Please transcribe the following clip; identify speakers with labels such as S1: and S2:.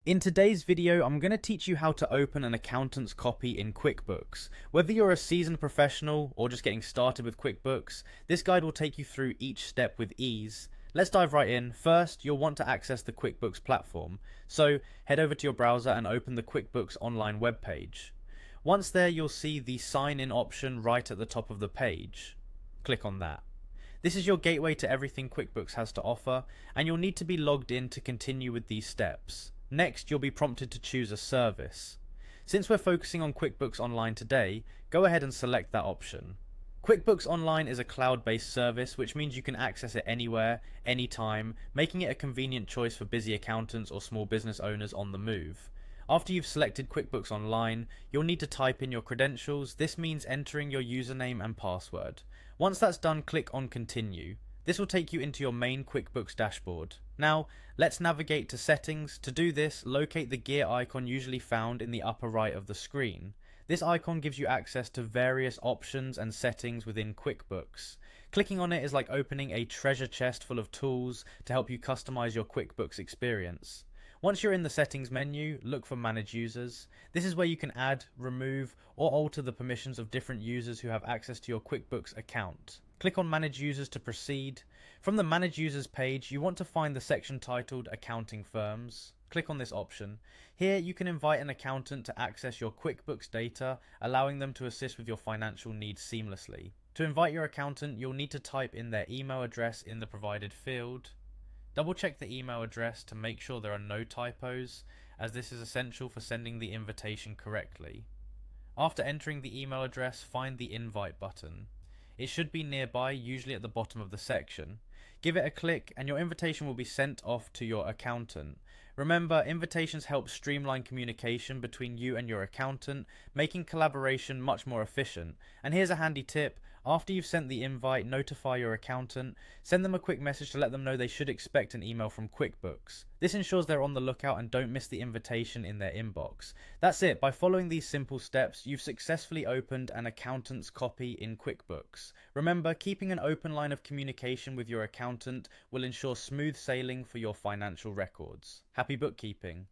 S1: In today's video, I'm going to teach you how to open an accountant's copy in QuickBooks. Whether you're a seasoned professional or just getting started with QuickBooks, this guide will take you through each step with ease. Let's dive right in. First, you'll want to access the QuickBooks platform. So head over to your browser and open the QuickBooks online webpage. Once there, you'll see the sign in option right at the top of the page. Click on that. This is your gateway to everything QuickBooks has to offer, and you'll need to be logged in to continue with these steps. Next, you'll be prompted to choose a service. Since we're focusing on QuickBooks Online today, go ahead and select that option. QuickBooks Online is a cloud-based service, which means you can access it anywhere, anytime, making it a convenient choice for busy accountants or small business owners on the move. After you've selected QuickBooks Online, you'll need to type in your credentials. This means entering your username and password. Once that's done, click on Continue. This will take you into your main QuickBooks dashboard. Now, let's navigate to Settings. To do this, locate the gear icon usually found in the upper right of the screen. This icon gives you access to various options and settings within QuickBooks. Clicking on it is like opening a treasure chest full of tools to help you customize your QuickBooks experience. Once you're in the Settings menu, look for Manage Users. This is where you can add, remove, or alter the permissions of different users who have access to your QuickBooks account. Click on Manage Users to proceed. From the Manage Users page, you want to find the section titled Accounting Firms. Click on this option. Here you can invite an accountant to access your QuickBooks data, allowing them to assist with your financial needs seamlessly. To invite your accountant, you'll need to type in their email address in the provided field. Double check the email address to make sure there are no typos, as this is essential for sending the invitation correctly. After entering the email address, find the Invite button. It should be nearby, usually at the bottom of the section. Give it a click and your invitation will be sent off to your accountant. Remember, invitations help streamline communication between you and your accountant, making collaboration much more efficient. And here's a handy tip. After you've sent the invite, notify your accountant. Send them a quick message to let them know they should expect an email from QuickBooks. This ensures they're on the lookout and don't miss the invitation in their inbox. That's it. By following these simple steps, you've successfully opened an accountant's copy in QuickBooks. Remember, keeping an open line of communication with your accountant will ensure smooth sailing for your financial records. Happy bookkeeping!